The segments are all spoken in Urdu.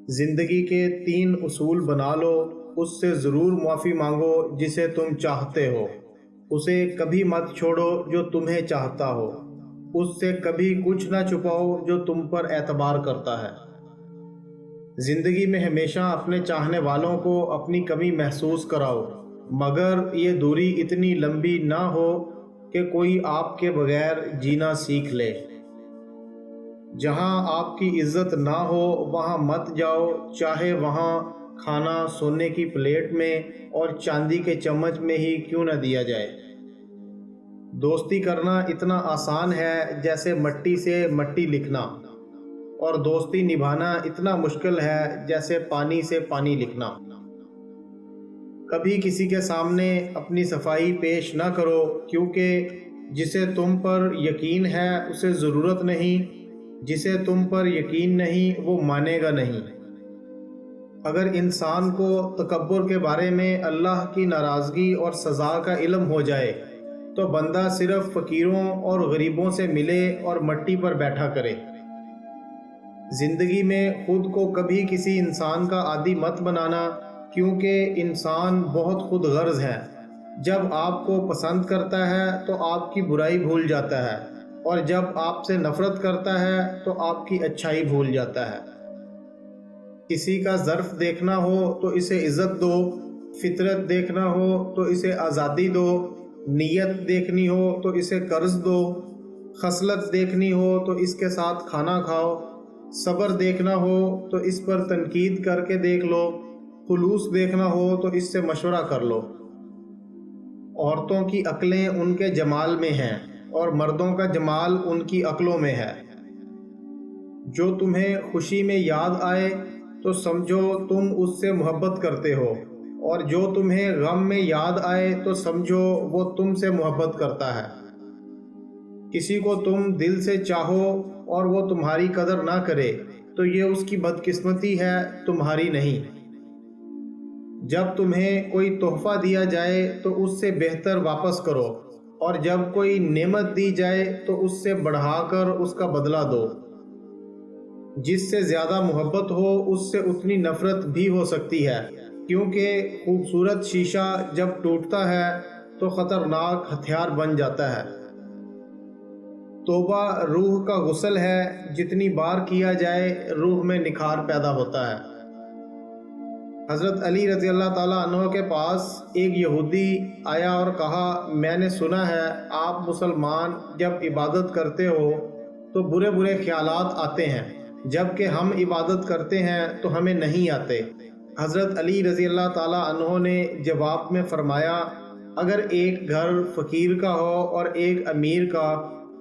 زندگی کے 3 اصول بنا لو، اس سے ضرور معافی مانگو جسے تم چاہتے ہو، اسے کبھی مت چھوڑو جو تمہیں چاہتا ہو، اس سے کبھی کچھ نہ چھپاؤ جو تم پر اعتبار کرتا ہے۔ زندگی میں ہمیشہ اپنے چاہنے والوں کو اپنی کمی محسوس کراؤ، مگر یہ دوری اتنی لمبی نہ ہو کہ کوئی آپ کے بغیر جینا سیکھ لے۔ جہاں آپ کی عزت نہ ہو وہاں مت جاؤ، چاہے وہاں کھانا سونے کی پلیٹ میں اور چاندی کے چمچ میں ہی کیوں نہ دیا جائے۔ دوستی کرنا اتنا آسان ہے جیسے مٹی سے مٹی لکھنا، اور دوستی نبھانا اتنا مشکل ہے جیسے پانی سے پانی لکھنا۔ کبھی کسی کے سامنے اپنی صفائی پیش نہ کرو، کیونکہ جسے تم پر یقین ہے اسے ضرورت نہیں، جسے تم پر یقین نہیں وہ مانے گا نہیں۔ اگر انسان کو تکبر کے بارے میں اللہ کی ناراضگی اور سزا کا علم ہو جائے تو بندہ صرف فقیروں اور غریبوں سے ملے اور مٹی پر بیٹھا کرے۔ زندگی میں خود کو کبھی کسی انسان کا عادی مت بنانا، کیونکہ انسان بہت خود غرض ہے۔ جب آپ کو پسند کرتا ہے تو آپ کی برائی بھول جاتا ہے، اور جب آپ سے نفرت کرتا ہے تو آپ کی اچھائی بھول جاتا ہے۔ کسی کا ظرف دیکھنا ہو تو اسے عزت دو، فطرت دیکھنا ہو تو اسے آزادی دو، نیت دیکھنی ہو تو اسے قرض دو، خصلت دیکھنی ہو تو اس کے ساتھ کھانا کھاؤ، صبر دیکھنا ہو تو اس پر تنقید کر کے دیکھ لو، خلوص دیکھنا ہو تو اس سے مشورہ کر لو۔ عورتوں کی عقلیں ان کے جمال میں ہیں اور مردوں کا جمال ان کی عقلوں میں ہے۔ جو تمہیں خوشی میں یاد آئے تو سمجھو تم اس سے محبت کرتے ہو، اور جو تمہیں غم میں یاد آئے تو سمجھو وہ تم سے محبت کرتا ہے۔ کسی کو تم دل سے چاہو اور وہ تمہاری قدر نہ کرے تو یہ اس کی بدقسمتی ہے، تمہاری نہیں۔ جب تمہیں کوئی تحفہ دیا جائے تو اس سے بہتر واپس کرو، اور جب کوئی نعمت دی جائے تو اس سے بڑھا کر اس کا بدلہ دو۔ جس سے زیادہ محبت ہو اس سے اتنی نفرت بھی ہو سکتی ہے، کیونکہ خوبصورت شیشہ جب ٹوٹتا ہے تو خطرناک ہتھیار بن جاتا ہے۔ توبہ روح کا غسل ہے، جتنی بار کیا جائے روح میں نکھار پیدا ہوتا ہے۔ حضرت علی رضی اللہ تعالیٰ عنہ کے پاس ایک یہودی آیا اور کہا، میں نے سنا ہے آپ مسلمان جب عبادت کرتے ہو تو برے برے خیالات آتے ہیں، جب کہ ہم عبادت کرتے ہیں تو ہمیں نہیں آتے۔ حضرت علی رضی اللہ تعالیٰ عنہ نے جواب میں فرمایا، اگر ایک گھر فقیر کا ہو اور ایک امیر کا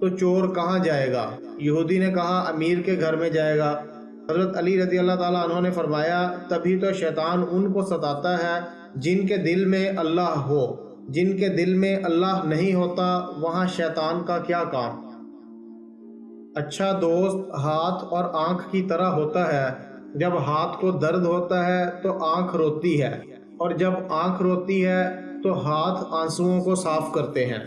تو چور کہاں جائے گا؟ یہودی نے کہا، امیر کے گھر میں جائے گا۔ حضرت علی رضی اللہ تعالیٰ عنہ نے فرمایا، تبھی تو شیطان ان کو ستاتا ہے جن کے دل میں اللہ ہو، جن کے دل میں اللہ نہیں ہوتا وہاں شیطان کا کیا کام۔ اچھا دوست ہاتھ اور آنکھ کی طرح ہوتا ہے، جب ہاتھ کو درد ہوتا ہے تو آنکھ روتی ہے، اور جب آنکھ روتی ہے تو ہاتھ آنسوؤں کو صاف کرتے ہیں۔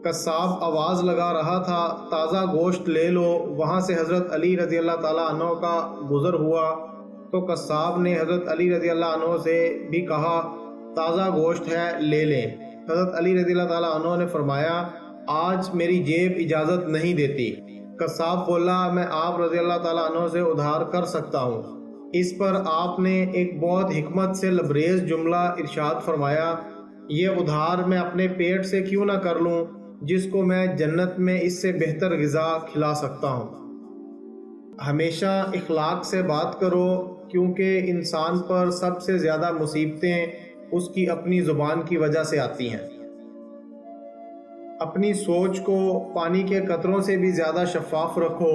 قصاب آواز لگا رہا تھا، تازہ گوشت لے لو۔ وہاں سے حضرت علی رضی اللہ تعالیٰ عنہ کا گزر ہوا تو قصاب نے حضرت علی رضی اللہ عنہ سے بھی کہا، تازہ گوشت ہے لے لیں۔ حضرت علی رضی اللہ تعالیٰ عنہ نے فرمایا، آج میری جیب اجازت نہیں دیتی۔ قصاب بولا، میں آپ رضی اللہ تعالیٰ عنہ سے ادھار کر سکتا ہوں۔ اس پر آپ نے ایک بہت حکمت سے لبریز جملہ ارشاد فرمایا، یہ ادھار میں اپنے پیٹ سے کیوں نہ کر لوں جس کو میں جنت میں اس سے بہتر غذا کھلا سکتا ہوں۔ ہمیشہ اخلاق سے بات کرو، کیونکہ انسان پر سب سے زیادہ مصیبتیں اس کی اپنی زبان کی وجہ سے آتی ہیں۔ اپنی سوچ کو پانی کے قطروں سے بھی زیادہ شفاف رکھو،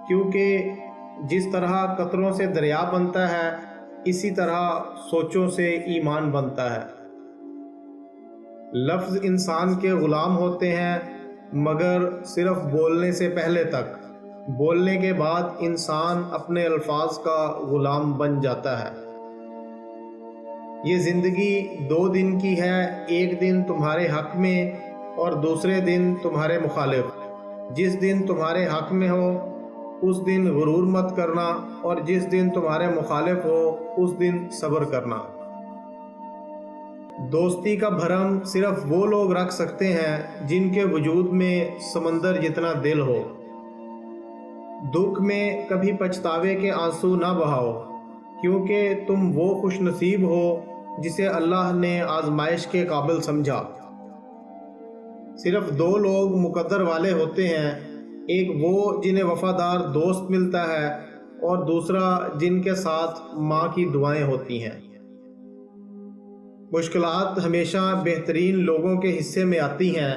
کیونکہ جس طرح قطروں سے دریا بنتا ہے اسی طرح سوچوں سے ایمان بنتا ہے۔ لفظ انسان کے غلام ہوتے ہیں، مگر صرف بولنے سے پہلے تک۔ بولنے کے بعد انسان اپنے الفاظ کا غلام بن جاتا ہے۔ یہ زندگی 2 دن کی ہے، ایک دن تمہارے حق میں اور دوسرے دن تمہارے مخالف۔ جس دن تمہارے حق میں ہو اس دن غرور مت کرنا، اور جس دن تمہارے مخالف ہو اس دن صبر کرنا۔ دوستی کا بھرم صرف وہ لوگ رکھ سکتے ہیں جن کے وجود میں سمندر جتنا دل ہو۔ دکھ میں کبھی پچھتاوے کے آنسو نہ بہاؤ، کیونکہ تم وہ خوش نصیب ہو جسے اللہ نے آزمائش کے قابل سمجھا۔ صرف دو لوگ مقدر والے ہوتے ہیں، ایک وہ جنہیں وفادار دوست ملتا ہے، اور دوسرا جن کے ساتھ ماں کی دعائیں ہوتی ہیں۔ مشکلات ہمیشہ بہترین لوگوں کے حصے میں آتی ہیں،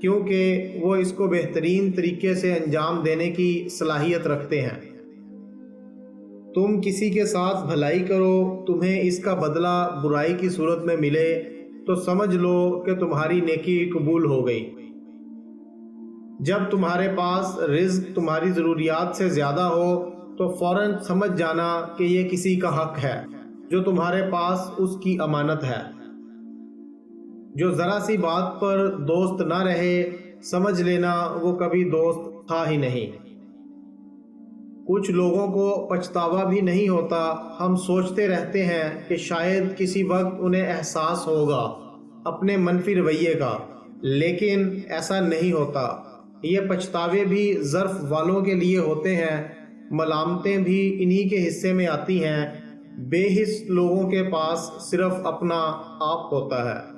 کیونکہ وہ اس کو بہترین طریقے سے انجام دینے کی صلاحیت رکھتے ہیں۔ تم کسی کے ساتھ بھلائی کرو، تمہیں اس کا بدلہ برائی کی صورت میں ملے تو سمجھ لو کہ تمہاری نیکی قبول ہو گئی۔ جب تمہارے پاس رزق تمہاری ضروریات سے زیادہ ہو تو فوراً سمجھ جانا کہ یہ کسی کا حق ہے جو تمہارے پاس اس کی امانت ہے۔ جو ذرا سی بات پر دوست نہ رہے، سمجھ لینا وہ کبھی دوست تھا ہی نہیں۔ کچھ لوگوں کو پچھتاوا بھی نہیں ہوتا، ہم سوچتے رہتے ہیں کہ شاید کسی وقت انہیں احساس ہوگا اپنے منفی رویے کا، لیکن ایسا نہیں ہوتا۔ یہ پچھتاوے بھی ظرف والوں کے لیے ہوتے ہیں، ملامتیں بھی انہی کے حصے میں آتی ہیں۔ بے حس لوگوں کے پاس صرف اپنا آپ ہوتا ہے۔